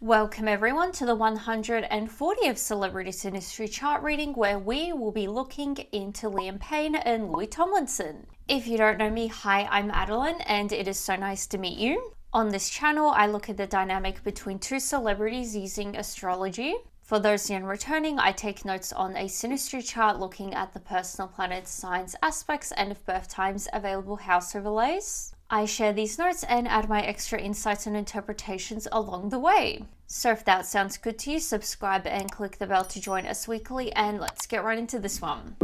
Welcome everyone to the 140th Celebrity Synastry chart reading, where we will be looking into Liam Payne and Louis Tomlinson. If you don't know me, hi, I'm Adeline and it is so nice to meet you. On this channel, I look at the dynamic between two celebrities using astrology. For those new and returning, I take notes on a synastry chart looking at the personal planets, signs, aspects, and of birth times available house overlays. I share these notes and add my extra insights and interpretations along the way. So if that sounds good to you, subscribe and click the bell to join us weekly, and let's get right into this one.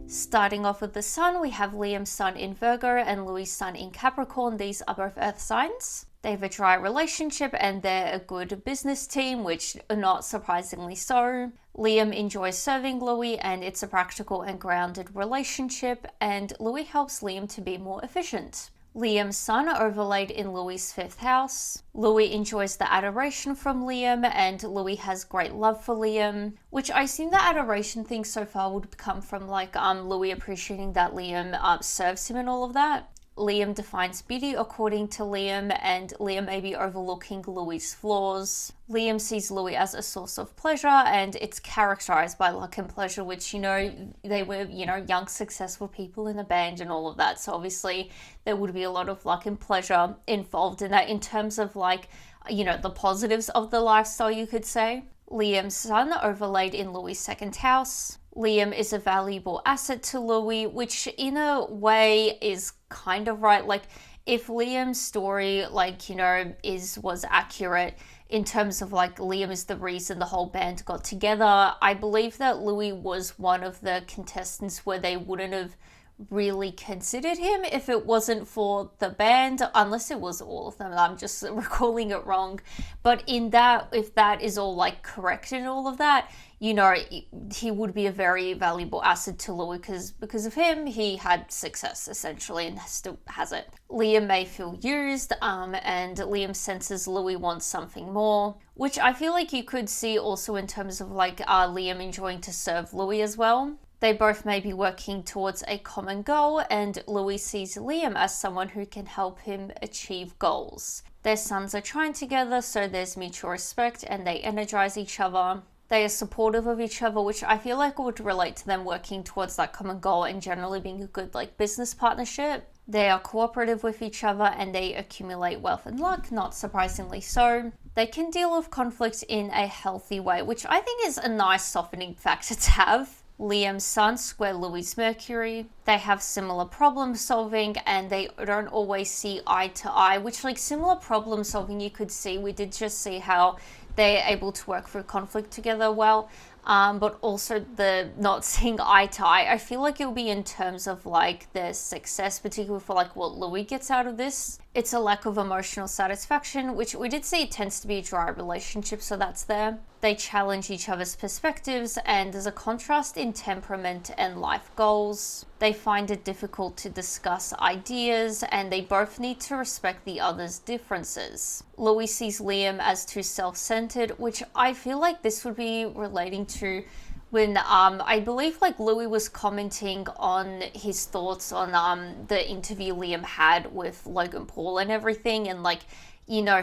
Starting off with the sun, we have Liam's sun in Virgo and Louis' sun in Capricorn. These are both earth signs. They have a dry relationship and they're a good business team, which not surprisingly so. Liam enjoys serving Louis and it's a practical and grounded relationship, and Louis helps Liam to be more efficient. Liam's sun overlaid in Louis' fifth house. Louis enjoys the adoration from Liam and Louis has great love for Liam, which I assume the adoration thing so far would come from Louis appreciating that Liam serves him and all of that. Liam defines beauty according to Liam, and Liam may be overlooking Louis' flaws. Liam sees Louis as a source of pleasure, and it's characterized by luck and pleasure, which, they were, young, successful people in a band and all of that. So obviously there would be a lot of luck and pleasure involved in that in terms of the positives of the lifestyle, you could say. Liam's sun overlaid in Louis' second house. Liam is a valuable asset to Louis, which in a way is kind of right. If Liam's story, was accurate in terms of Liam is the reason the whole band got together, I believe that Louis was one of the contestants where they wouldn't have really considered him if it wasn't for the band, unless it was all of them. I'm just recalling it wrong. But if that is all correct and all of that, he would be a very valuable asset to Louis because of him, he had success essentially and still has it. Liam may feel used, and Liam senses Louis wants something more, which I feel like you could see also in terms of Liam enjoying to serve Louis as well. They both may be working towards a common goal, and Louis sees Liam as someone who can help him achieve goals. Their suns are Trine together, so there's mutual respect and they energize each other. They are supportive of each other, which I feel like would relate to them working towards that common goal and generally being a good business partnership. They are cooperative with each other and they accumulate wealth and luck, not surprisingly so. They can deal with conflict in a healthy way, which I think is a nice softening factor to have. Liam's sun square Louis' Mercury. They have similar problem solving and they don't always see eye to eye, which similar problem solving you could see. We did just see how they're able to work through conflict together well, but also the not seeing eye to eye, I feel like it'll be in terms of their success, particularly for what Louis gets out of this. It's a lack of emotional satisfaction, which we did see it tends to be a dry relationship, so that's there. They challenge each other's perspectives and there's a contrast in temperament and life goals. They find it difficult to discuss ideas and they both need to respect the other's differences. Louis sees Liam as too self-centered, which I feel like this would be relating to when I believe Louis was commenting on his thoughts on the interview Liam had with Logan Paul and everything, and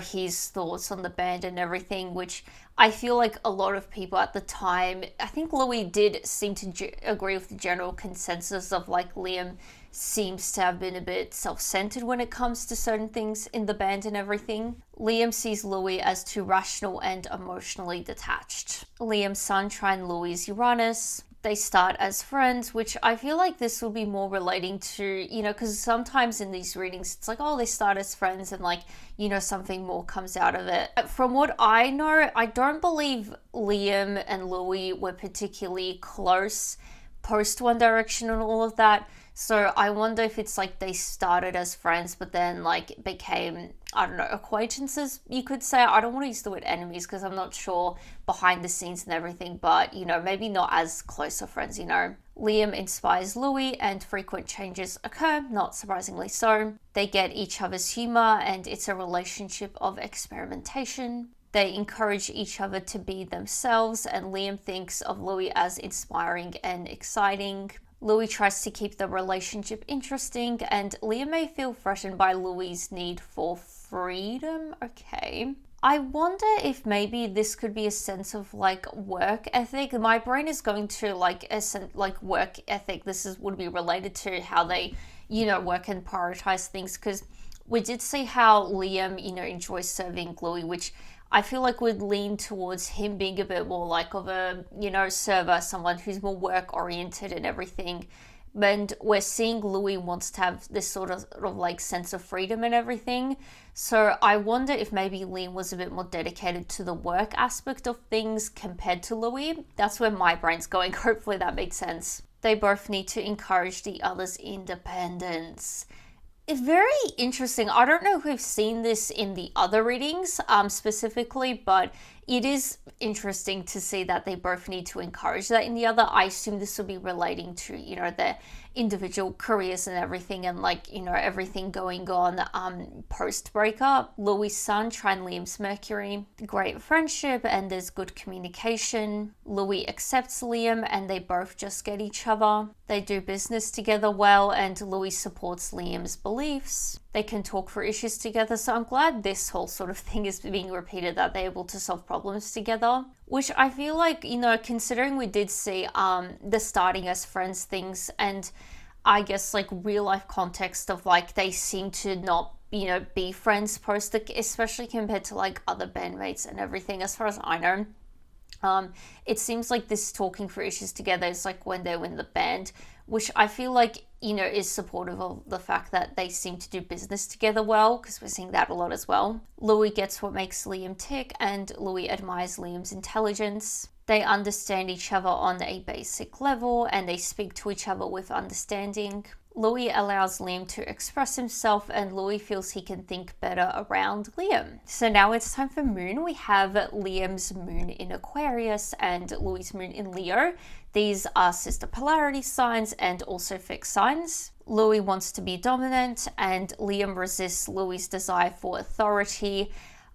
his thoughts on the band and everything, which I feel like a lot of people at the time, I think Louis did seem to agree with the general consensus of Liam seems to have been a bit self-centered when it comes to certain things in the band and everything. Liam sees Louis as too rational and emotionally detached. Liam's sun trine Louis' Uranus. They start as friends, which I feel like this will be more relating to, because sometimes in these readings, it's they start as friends and something more comes out of it. From what I know, I don't believe Liam and Louis were particularly close post One Direction and all of that. So I wonder if it's they started as friends, but then became, I don't know, acquaintances, you could say. I don't want to use the word enemies because I'm not sure behind the scenes and everything, but, maybe not as close of friends, Liam inspires Louis and frequent changes occur, not surprisingly so. They get each other's humor and it's a relationship of experimentation. They encourage each other to be themselves and Liam thinks of Louis as inspiring and exciting. Louis tries to keep the relationship interesting and Liam may feel threatened by Louis' need for freedom. Okay. I wonder if maybe this could be a sense of like work ethic. My brain is going to like work ethic. Would be related to how they, work and prioritize things, because we did see how Liam, enjoys serving Louis, which I feel like would lean towards him being a bit more like of a, server, someone who's more work oriented and everything. And we're seeing Louis wants to have this sort of like sense of freedom and everything. So I wonder if maybe Liam was a bit more dedicated to the work aspect of things compared to Louis. That's where my brain's going. Hopefully that makes sense. They both need to encourage the other's independence. It's very interesting. I don't know if we've seen this in the other readings specifically, but it is interesting to see that they both need to encourage that in the other. I assume this will be relating to, their individual careers and everything, and like, everything going on post breakup. Louis' Sun, Trine Liam's Mercury, great friendship and there's good communication. Louis accepts Liam and they both just get each other. They do business together well and Louis supports Liam's beliefs. They can talk for issues together, so I'm glad this whole sort of thing is being repeated, that they're able to solve problems together, which I feel like, considering we did see the starting as friends things, and I guess like real life context of like they seem to not be friends post, especially compared to like other bandmates and everything, as far as I know. It seems like this talking for issues together is like when they're in the band, which I feel like, is supportive of the fact that they seem to do business together well, because we're seeing that a lot as well. Louis gets what makes Liam tick, and Louis admires Liam's intelligence. They understand each other on a basic level, and they speak to each other with understanding. Louis allows Liam to express himself, and Louis feels he can think better around Liam. So now it's time for Moon. We have Liam's Moon in Aquarius and Louis' Moon in Leo. These are sister polarity signs and also fixed signs. Louis wants to be dominant, and Liam resists Louis' desire for authority.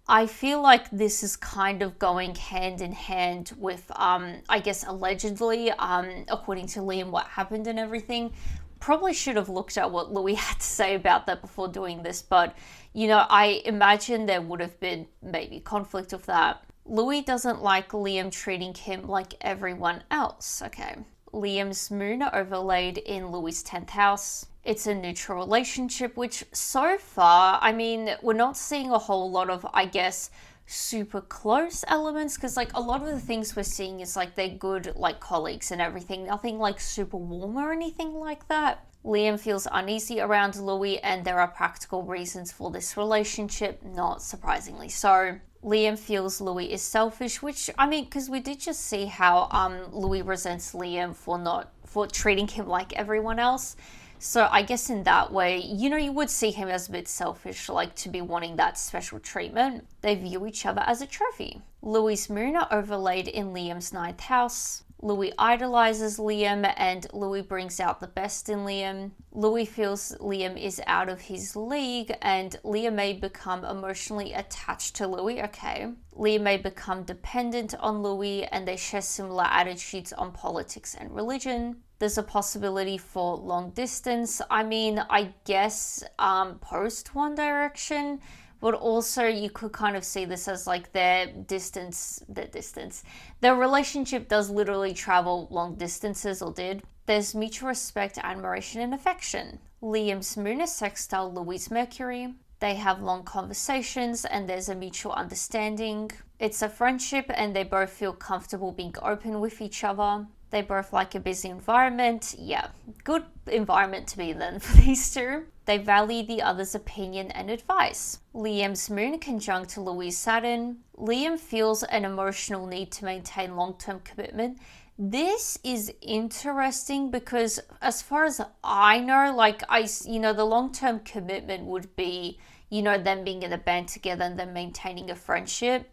I feel like this is kind of going hand in hand with, I guess, allegedly, according to Liam, what happened and everything. Probably should have looked at what Louis had to say about that before doing this, but, I imagine there would have been maybe conflict of that. Louis doesn't like Liam treating him like everyone else. Okay. Liam's Moon overlaid in Louis' 10th house. It's a neutral relationship, which so far, we're not seeing a whole lot of, I guess, super close elements, because like a lot of the things we're seeing is like they're good like colleagues and everything, nothing like super warm or anything like that. Liam feels uneasy around Louis, and there are practical reasons for this relationship, not surprisingly so. Liam feels Louis is selfish, which, because we did just see how Louis resents Liam for treating him like everyone else. So I guess in that way, you would see him as a bit selfish, like to be wanting that special treatment. They view each other as a trophy. Louis' Moon are overlaid in Liam's 9th house. Louis idolizes Liam, and Louis brings out the best in Liam. Louis feels Liam is out of his league, and Liam may become emotionally attached to Louis. Okay. Liam may become dependent on Louis, and they share similar attitudes on politics and religion. There's a possibility for long distance. I guess post One Direction, but also you could kind of see this as like their relationship does literally travel long distances, or did. There's mutual respect, admiration, and affection. Liam's Moon is sextile Louis' Mercury. They have long conversations and there's a mutual understanding. It's a friendship and they both feel comfortable being open with each other. They both like a busy environment. Yeah, good environment to be in then for these two. They value the other's opinion and advice. Liam's Moon conjunct Louis' Saturn. Liam feels an emotional need to maintain long-term commitment. This is interesting because as far as I know, the long-term commitment would be, them being in a band together and then maintaining a friendship.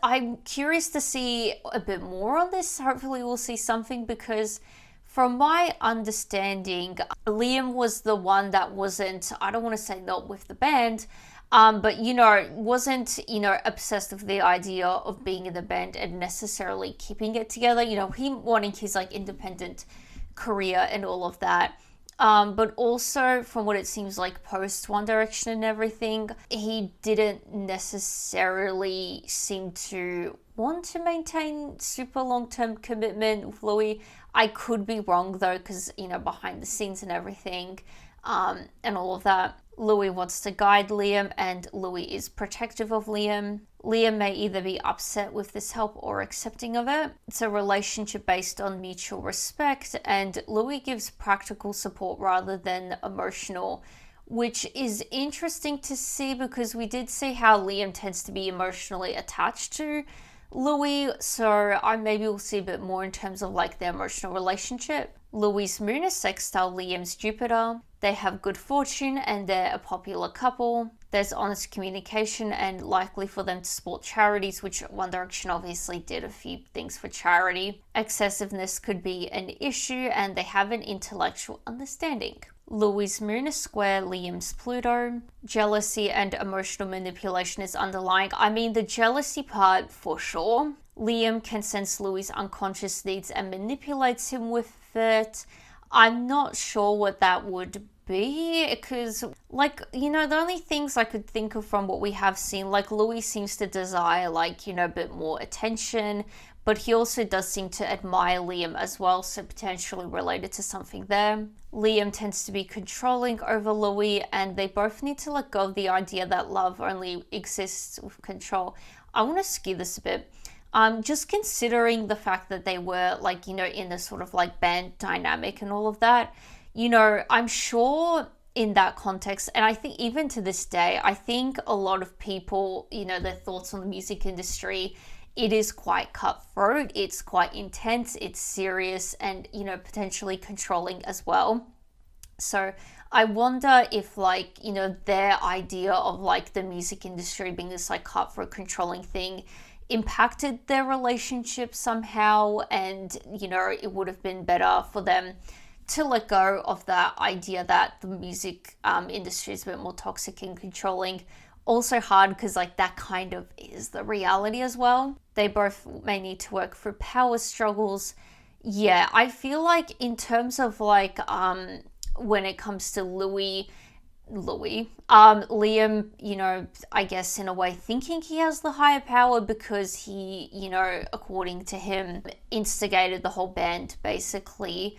I'm curious to see a bit more on this. Hopefully we'll see something, because from my understanding, Liam was the one that wasn't, I don't want to say not with the band, but, wasn't, obsessed with the idea of being in the band and necessarily keeping it together. Him wanting his, independent career and all of that. But also from what it seems like post One Direction and everything, he didn't necessarily seem to want to maintain super long-term commitment with Louis. I could be wrong though, because, you know, behind the scenes and everything, and all of that, Louis wants to guide Liam and Louis is protective of Liam. Liam may either be upset with this help or accepting of it. It's a relationship based on mutual respect, and Louis gives practical support rather than emotional, which is interesting to see because we did see how Liam tends to be emotionally attached to Louis, so I maybe will see a bit more in terms of like their emotional relationship. Louis' moon is sextile Liam's Jupiter. They have good fortune and they're a popular couple. There's honest communication and likely for them to support charities, which One Direction obviously did a few things for charity. Excessiveness could be an issue and they have an intellectual understanding. Louis' moon is square Liam's Pluto. Jealousy and emotional manipulation is underlying. I mean, the jealousy part for sure. Liam can sense Louis' unconscious needs and manipulates him with it. I'm not sure what that would be because, like, you know, the only things I could think of from what we have seen, like, Louis seems to desire, like, you know, a bit more attention, but he also does seem to admire Liam as well, so potentially related to something there. Liam tends to be controlling over Louis, and they both need to let go of the idea that love only exists with control. I want to skew this a bit. Just considering the fact that they were, like, you know, in a sort of like band dynamic and all of that, you know, I'm sure in that context, and I think even to this day, I think a lot of people, you know, their thoughts on the music industry, it is quite cutthroat, it's quite intense, it's serious, and, you know, potentially controlling as well. So I wonder if, like, you know, their idea of like the music industry being this like cutthroat controlling thing impacted their relationship somehow, and, you know, it would have been better for them to let go of that idea that the music industry is a bit more toxic and controlling. Also hard because, like, that kind of is the reality as well. They both may need to work through power struggles. Yeah, I feel like in terms of like when it comes to Liam, you know, I guess in a way thinking he has the higher power because he, you know, according to him, instigated the whole band basically.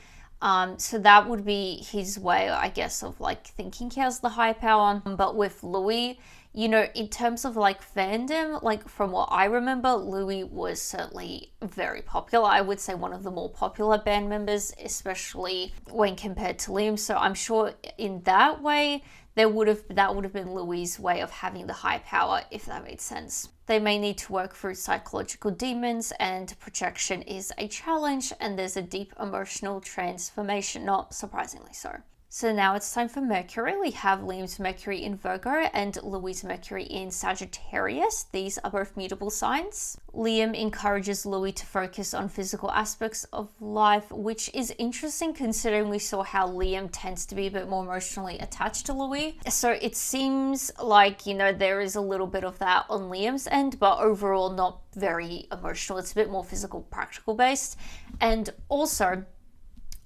So that would be his way, I guess, of like thinking he has the high power. But with Louis, you know, in terms of like fandom, like from what I remember, Louis was certainly very popular. I would say one of the more popular band members, especially when compared to Liam. So I'm sure in that way, that would have been Louis' way of having the high power, if that made sense. They may need to work through psychological demons, and projection is a challenge, and there's a deep emotional transformation, not surprisingly so. So now it's time for Mercury. We have Liam's Mercury in Virgo and Louis' Mercury in Sagittarius. These are both mutable signs. Liam encourages Louis to focus on physical aspects of life, which is interesting considering we saw how Liam tends to be a bit more emotionally attached to Louis. So it seems like, you know, there is a little bit of that on Liam's end, but overall not very emotional. It's a bit more physical, practical based. And also,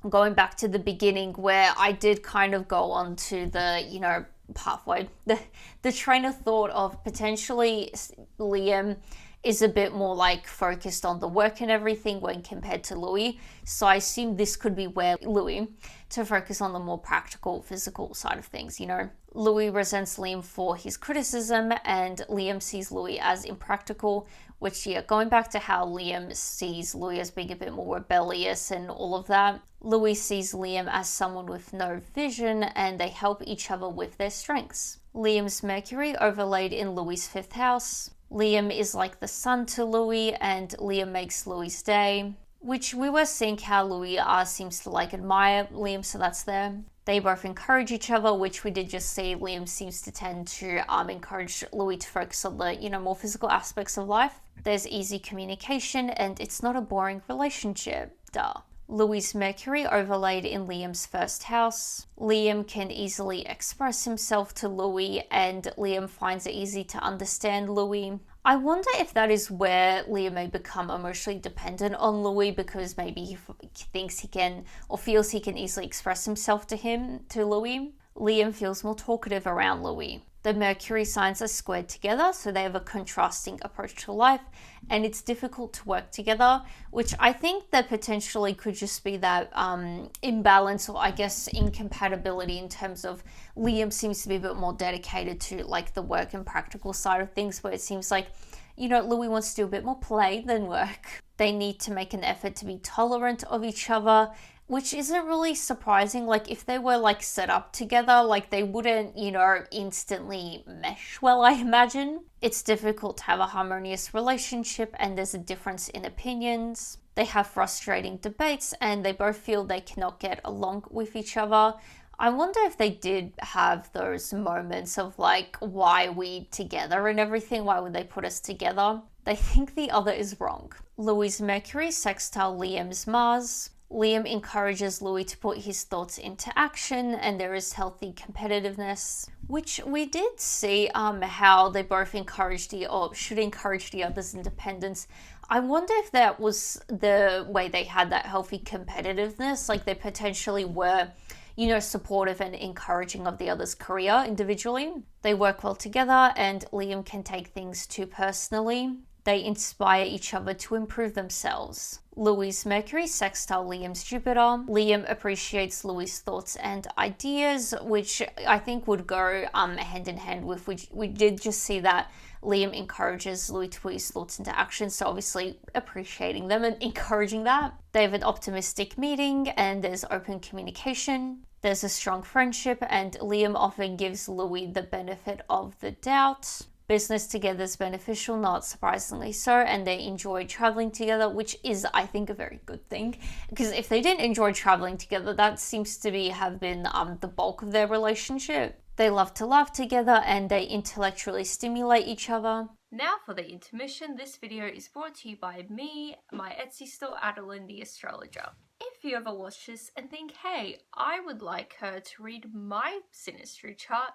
going back to the beginning where I did kind of go on to the, you know, pathway, the train of thought of potentially Liam is a bit more like focused on the work and everything when compared to Louis. So I assume this could be where Louis to focus on the more practical, physical side of things, you know. Louis resents Liam for his criticism and Liam sees Louis as impractical, which, yeah, going back to how Liam sees Louis as being a bit more rebellious and all of that, Louis sees Liam as someone with no vision and they help each other with their strengths. Liam's Mercury overlaid in Louis' 5th house. Liam is like the sun to Louis and Liam makes Louis' day, which we were seeing how Louis seems to like admire Liam, so that's there. They both encourage each other, which we did just see. Liam seems to tend to encourage Louis to focus on the, you know, more physical aspects of life. There's easy communication and it's not a boring relationship. Duh. Louis' Mercury overlaid in Liam's 1st house. Liam can easily express himself to Louis and Liam finds it easy to understand Louis. I wonder if that is where Liam may become emotionally dependent on Louis, because maybe he thinks he can, or feels he can easily express himself to Louis. Liam feels more talkative around Louis. The Mercury signs are squared together, so they have a contrasting approach to life, and it's difficult to work together, which I think that potentially could just be that imbalance, or I guess incompatibility, in terms of Liam seems to be a bit more dedicated to like the work and practical side of things, where it seems like, you know, Louis wants to do a bit more play than work. They need to make an effort to be tolerant of each other, which isn't really surprising. Like, if they were like set up together, like they wouldn't, you know, instantly mesh well, I imagine. It's difficult to have a harmonious relationship, and there's a difference in opinions. They have frustrating debates, and they both feel they cannot get along with each other. I wonder if they did have those moments of like, why we together and everything, why would they put us together? They think the other is wrong. Louis' Mercury sextile Liam's Mars. Liam encourages Louis to put his thoughts into action, and there is healthy competitiveness, which we did see how they both should encourage the other's independence. I wonder if that was the way they had that healthy competitiveness, like they potentially were, you know, supportive and encouraging of the other's career individually. They work well together, and Liam can take things too personally. They inspire each other to improve themselves. Louis' Mercury sextile Liam's Jupiter. Liam appreciates Louis' thoughts and ideas, which I think would go hand in hand with, which we did just see that Liam encourages Louis to put his thoughts into action, so obviously appreciating them and encouraging that. They have an optimistic meeting, and there's open communication. There's a strong friendship, and Liam often gives Louis the benefit of the doubt. Business together is beneficial, not surprisingly so, and they enjoy traveling together, which is, I think, a very good thing, because if they didn't enjoy traveling together, that seems to have been the bulk of their relationship. They love to laugh together, and they intellectually stimulate each other. Now for the intermission. This video is brought to you by me, my Etsy store, Adeline the Astrologer. If you ever watch this and think, hey, I would like her to read my Synastry chart,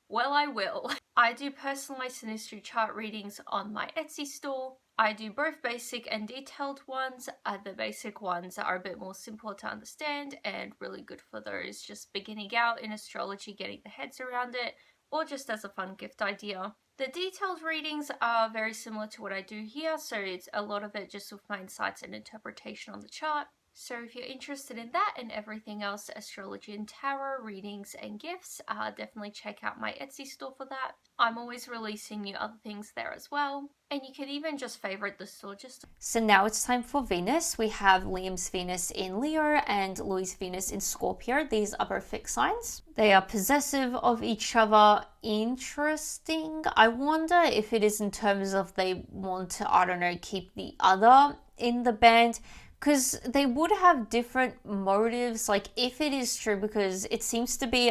well, I will. I do personalized Synastry chart readings on my Etsy store. I do both basic and detailed ones. The basic ones are a bit more simple to understand and really good for those just beginning out in astrology, getting their heads around it, or just as a fun gift idea. The detailed readings are very similar to what I do here, so it's a lot of it just with my insights and interpretation on the chart. So if you're interested in that and everything else, astrology and tarot, readings and gifts, definitely check out my Etsy store for that. I'm always releasing new other things there as well. And you can even just favorite the store So now it's time for Venus. We have Liam's Venus in Leo and Louis' Venus in Scorpio. These are both fixed signs. They are possessive of each other. Interesting. I wonder if it is in terms of they want to, I don't know, keep the other in the band, because they would have different motives. Like, if it is true, because it seems to be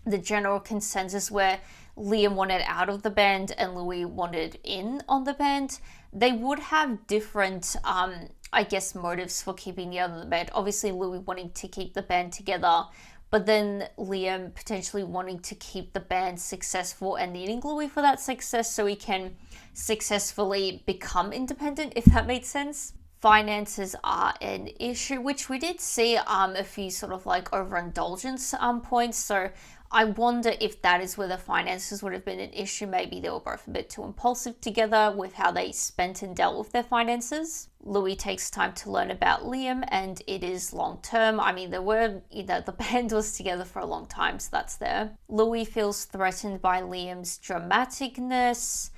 the general consensus where Liam wanted out of the band and Louis wanted in on the band, they would have different, I guess, motives for keeping the other in the band. Obviously, Louis wanting to keep the band together, but then Liam potentially wanting to keep the band successful and needing Louis for that success so he can successfully become independent, if that makes sense. Finances are an issue, which we did see a few sort of like overindulgence points. So I wonder if that is where the finances would have been an issue. Maybe they were both a bit too impulsive together with how they spent and dealt with their finances. Louis takes time to learn about Liam, and it is long term. I mean, the band was together for a long time, so that's there. Louis feels threatened by Liam's dramaticness.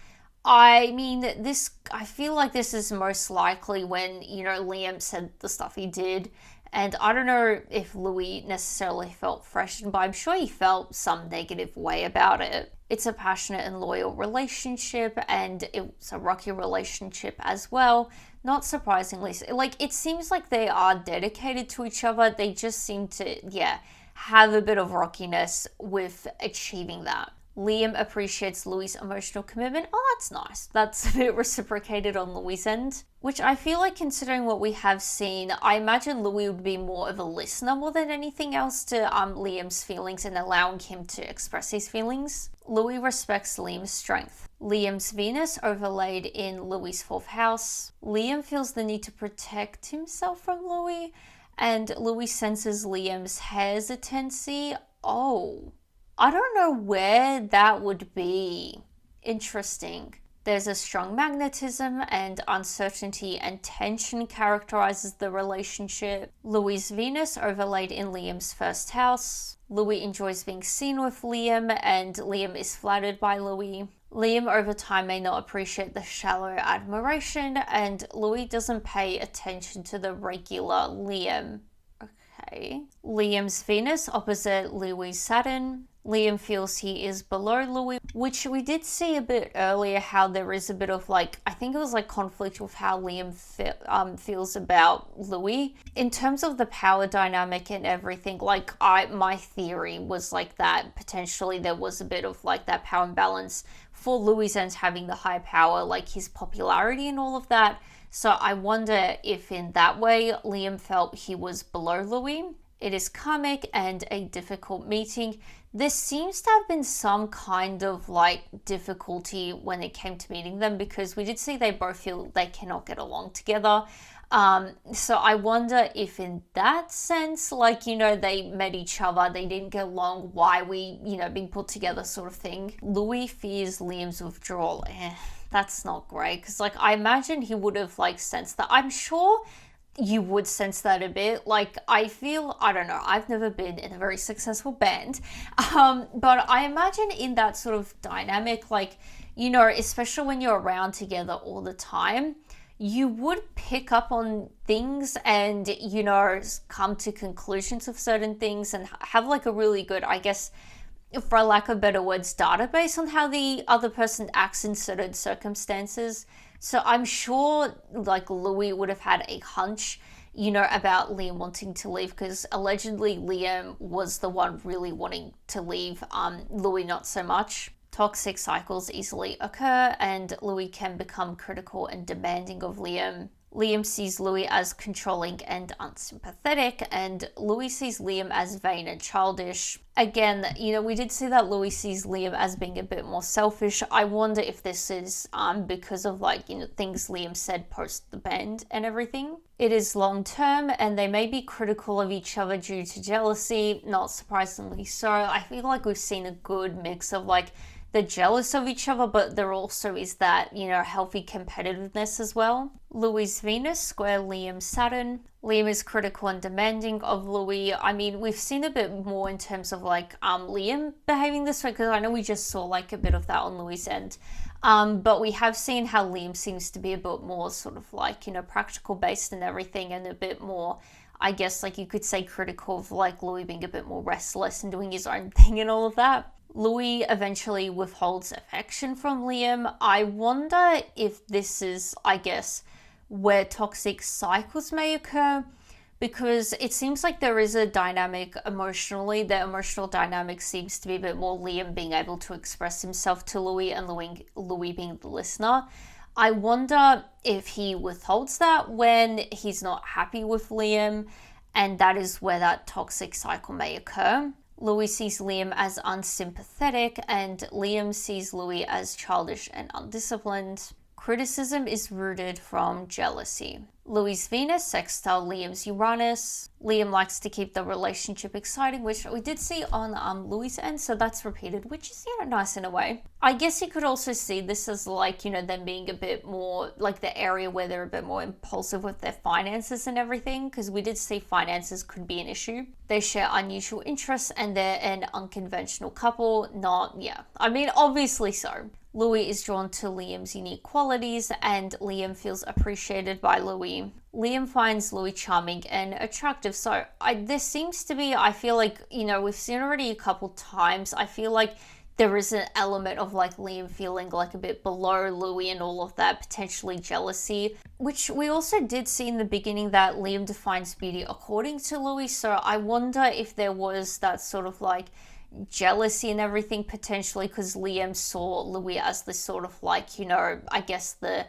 I mean, I feel like this is most likely when, you know, Liam said the stuff he did. And I don't know if Louis necessarily felt threatened, but I'm sure he felt some negative way about it. It's a passionate and loyal relationship, and it's a rocky relationship as well. Not surprisingly. Like, it seems like they are dedicated to each other. They just seem to, have a bit of rockiness with achieving that. Liam appreciates Louis' emotional commitment. Oh, that's nice. That's a bit reciprocated on Louis' end, which I feel like, considering what we have seen, I imagine Louis would be more of a listener more than anything else to Liam's feelings and allowing him to express his feelings. Louis respects Liam's strength. Liam's Venus overlaid in Louis' 4th house. Liam feels the need to protect himself from Louis, and Louis senses Liam's hesitancy. Oh, I don't know where that would be. Interesting. There's a strong magnetism, and uncertainty and tension characterizes the relationship. Louis' Venus overlaid in Liam's 1st house. Louis enjoys being seen with Liam, and Liam is flattered by Louis. Liam over time may not appreciate the shallow admiration, and Louis doesn't pay attention to the regular Liam. Okay. Liam's Venus opposite Louis' Saturn. Liam feels he is below Louis, which we did see a bit earlier, how there is a bit of like, I think it was like conflict with how Liam feels about Louis. In terms of the power dynamic and everything, like my theory was like that potentially there was a bit of like that power imbalance for Louis' end, having the high power, like his popularity and all of that. So I wonder if in that way Liam felt he was below Louis. It is karmic and a difficult meeting. There seems to have been some kind of like difficulty when it came to meeting them, because we did see they both feel they cannot get along together. So I wonder if in that sense, like, you know, they met each other, they didn't get along, why we, you know, being put together sort of thing. Louis fears Liam's withdrawal. That's not great, because like I imagine he would have like sensed that. I'm sure you would sense that a bit. Like, I feel, I don't know, I've never been in a very successful band, but I imagine in that sort of dynamic, like, you know, especially when you're around together all the time, you would pick up on things and, you know, come to conclusions of certain things and have like a really good, I guess, for lack of better words, database on how the other person acts in certain circumstances. So I'm sure like Louis would have had a hunch, you know, about Liam wanting to leave, because allegedly Liam was the one really wanting to leave, Louis not so much. Toxic cycles easily occur, and Louis can become critical and demanding of Liam. Liam sees Louis as controlling and unsympathetic, and Louis sees Liam as vain and childish. Again, you know, we did see that Louis sees Liam as being a bit more selfish. I wonder if this is because of like, you know, things Liam said post the band and everything. It is long term, and they may be critical of each other due to jealousy, not surprisingly so. I feel like we've seen a good mix of like, they're jealous of each other, but there also is that, you know, healthy competitiveness as well. Louis' Venus square Liam's Saturn. Liam is critical and demanding of Louis. I mean, we've seen a bit more in terms of like Liam behaving this way, because I know we just saw like a bit of that on Louis' end. But we have seen how Liam seems to be a bit more sort of like, you know, practical based and everything, and a bit more, I guess, like you could say critical of like Louis being a bit more restless and doing his own thing and all of that. Louis eventually withholds affection from Liam. I wonder if this is, I guess, where toxic cycles may occur, because it seems like there is a dynamic emotionally. The emotional dynamic seems to be a bit more Liam being able to express himself to Louis, and Louis being the listener. I wonder if he withholds that when he's not happy with Liam, and that is where that toxic cycle may occur. Louis sees Liam as unsympathetic, and Liam sees Louis as childish and undisciplined. Criticism is rooted from jealousy. Louis' Venus sextile Liam's Uranus. Liam likes to keep the relationship exciting, which we did see on Louis' end, so that's repeated, which is, you know, nice in a way. I guess you could also see this as like, you know, them being a bit more like the area where they're a bit more impulsive with their finances and everything, because we did see finances could be an issue. They share unusual interests, and they're an unconventional couple. I mean, obviously so. Louis is drawn to Liam's unique qualities, and Liam feels appreciated by Louis. Liam finds Louis charming and attractive. So there seems to be, I feel like, you know, we've seen already a couple times, I feel like there is an element of like Liam feeling like a bit below Louis and all of that, potentially jealousy, which we also did see in the beginning that Liam defines beauty according to Louis. So I wonder if there was that sort of like, jealousy and everything potentially, because Liam saw Louis as this sort of like, I guess the,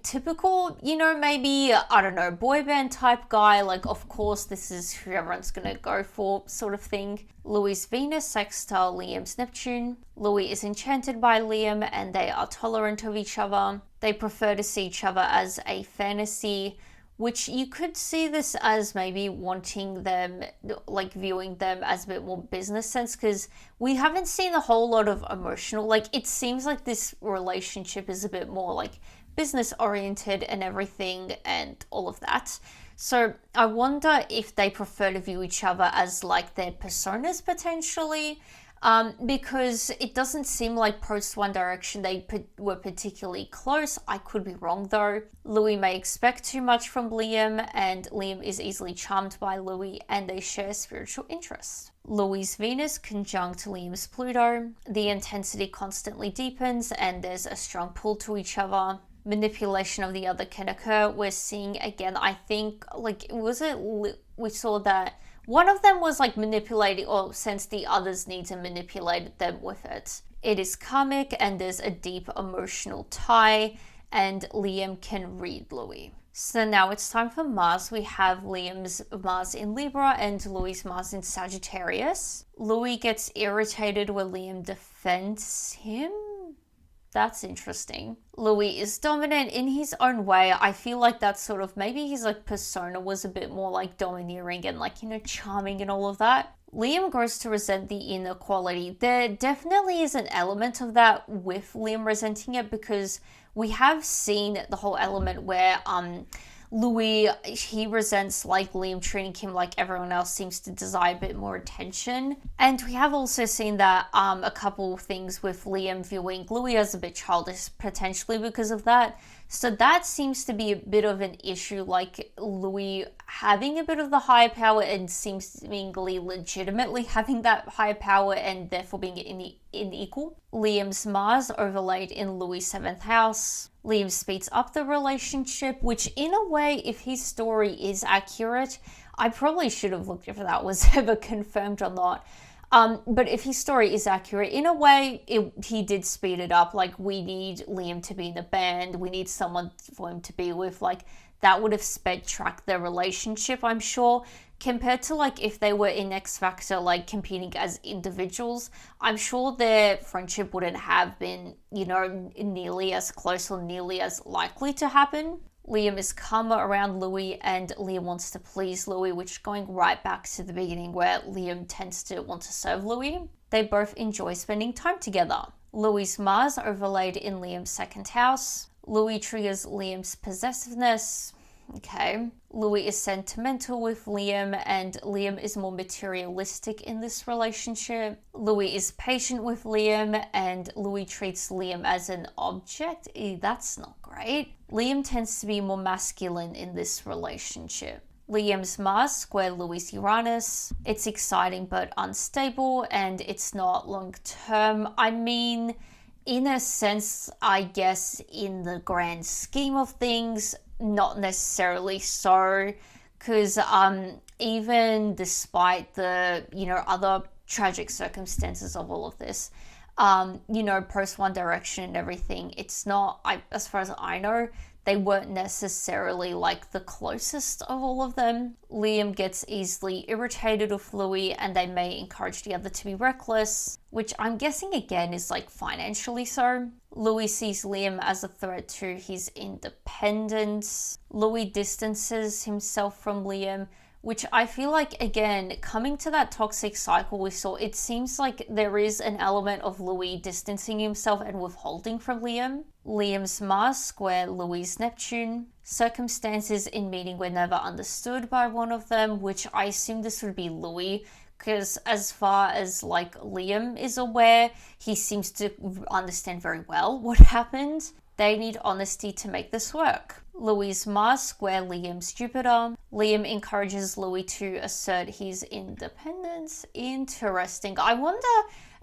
typical, maybe, I don't know, boy band type guy. Like, of course, this is who everyone's gonna go for sort of thing. Louis' Venus sextile Liam's Neptune. Louis is enchanted by Liam and they are tolerant of each other. They prefer to see each other as a fantasy, which you could see this as maybe wanting them, like viewing them as a bit more business sense, because we haven't seen a whole lot of emotional, like it seems like this relationship is a bit more like business oriented and everything and all of that. So I wonder if they prefer to view each other as like their personas potentially, because it doesn't seem like post One Direction they were particularly close. I could be wrong though. Louis may expect too much from Liam, and Liam is easily charmed by Louis, and they share spiritual interests. Louis' Venus conjunct Liam's Pluto. The intensity constantly deepens and there's a strong pull to each other. Manipulation of the other can occur. We're seeing again, I think, like, we saw that one of them was like manipulating, or since the others need to manipulate them with it. It is karmic and there's a deep emotional tie, and Liam can read Louis. So now it's time for Mars. We have Liam's Mars in Libra and Louis' Mars in Sagittarius. Louis gets irritated when Liam defends him. That's interesting. Louis is dominant in his own way. I feel like that's sort of, maybe his like persona was a bit more like domineering and like, charming and all of that. Liam grows to resent the inequality. There definitely is an element of that with Liam resenting it, because we have seen the whole element where Louis, he resents like Liam treating him like everyone else seems to desire a bit more attention. And we have also seen that a couple things with Liam viewing Louis as a bit childish potentially because of that. So that seems to be a bit of an issue, like Louis having a bit of the higher power and seemingly legitimately having that higher power and therefore being unequal. Liam's Mars overlaid in Louis' 7th house. Liam speeds up the relationship, which in a way, if his story is accurate, I probably should have looked if that was ever confirmed or not. But if his story is accurate, in a way, he did speed it up. Like, we need Liam to be in the band. We need someone for him to be with. Like, that would have sped tracked their relationship, I'm sure. Compared to, like, if they were in X Factor, like, competing as individuals, I'm sure their friendship wouldn't have been, nearly as close or nearly as likely to happen. Liam is calmer around Louis, and Liam wants to please Louis, which going right back to the beginning where Liam tends to want to serve Louis. They both enjoy spending time together. Louis' Mars overlaid in Liam's 2nd house. Louis triggers Liam's possessiveness. Okay. Louis is sentimental with Liam, and Liam is more materialistic in this relationship. Louis is patient with Liam, and Louis treats Liam as an object. That's not great. Liam tends to be more masculine in this relationship. Liam's Mars square Louis' Uranus. It's exciting but unstable, and it's not long term. I mean, in a sense, I guess in the grand scheme of things, not necessarily so, because even despite the other tragic circumstances of all of this, post One Direction and everything, it's not, as far as I know, they weren't necessarily like the closest of all of them. Liam gets easily irritated with Louis, and they may encourage the other to be reckless, which I'm guessing again is like financially so. Louis sees Liam as a threat to his independence. Louis distances himself from Liam, which I feel like, again, coming to that toxic cycle we saw, it seems like there is an element of Louis distancing himself and withholding from Liam. Liam's Mars square Louis' Neptune. Circumstances in meeting were never understood by one of them, which I assume this would be Louis, because as far as like Liam is aware, he seems to understand very well what happened. They need honesty to make this work. Louis' Mars square Liam's Jupiter. Liam encourages Louis to assert his independence. Interesting. I wonder,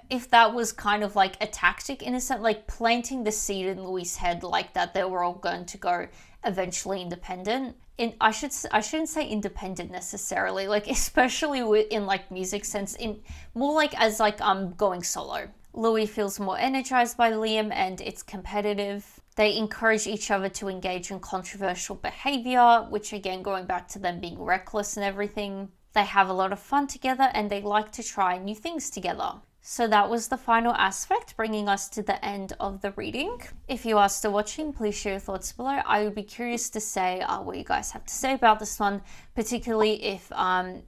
if that was kind of like a tactic in a sense, like planting the seed in Louis' head like that they were all going to go eventually independent. I shouldn't say independent necessarily, like especially in like music sense, in more like as like going solo. Louis feels more energized by Liam and it's competitive. They encourage each other to engage in controversial behavior, which again, going back to them being reckless and everything. They have a lot of fun together and they like to try new things together. So that was the final aspect, bringing us to the end of the reading. If you are still watching, please share your thoughts below. I would be curious to say what you guys have to say about this one, particularly if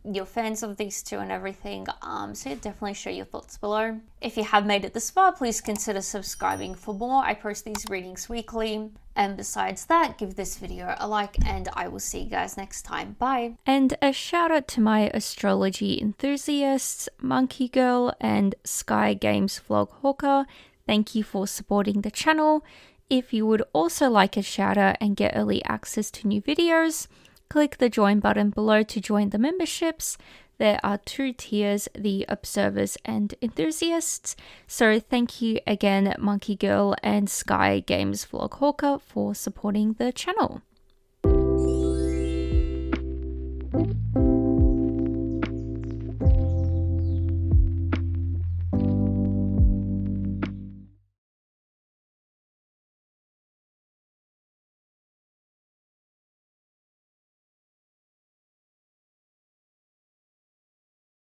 you're fans of these two and everything. So yeah, definitely share your thoughts below. If you have made it this far, please consider subscribing for more. I post these readings weekly. And besides that, give this video a like and I will see you guys next time. Bye. And a shout out to my astrology enthusiasts, Monkey Girl and Sky Games Vlog Hawker. Thank you for supporting the channel. If you would also like a shout out and get early access to new videos, click the join button below to join the memberships. There are 2 tiers, the observers and enthusiasts. So thank you again, Monkey Girl and Sky Games Vlog Hawker, for supporting the channel.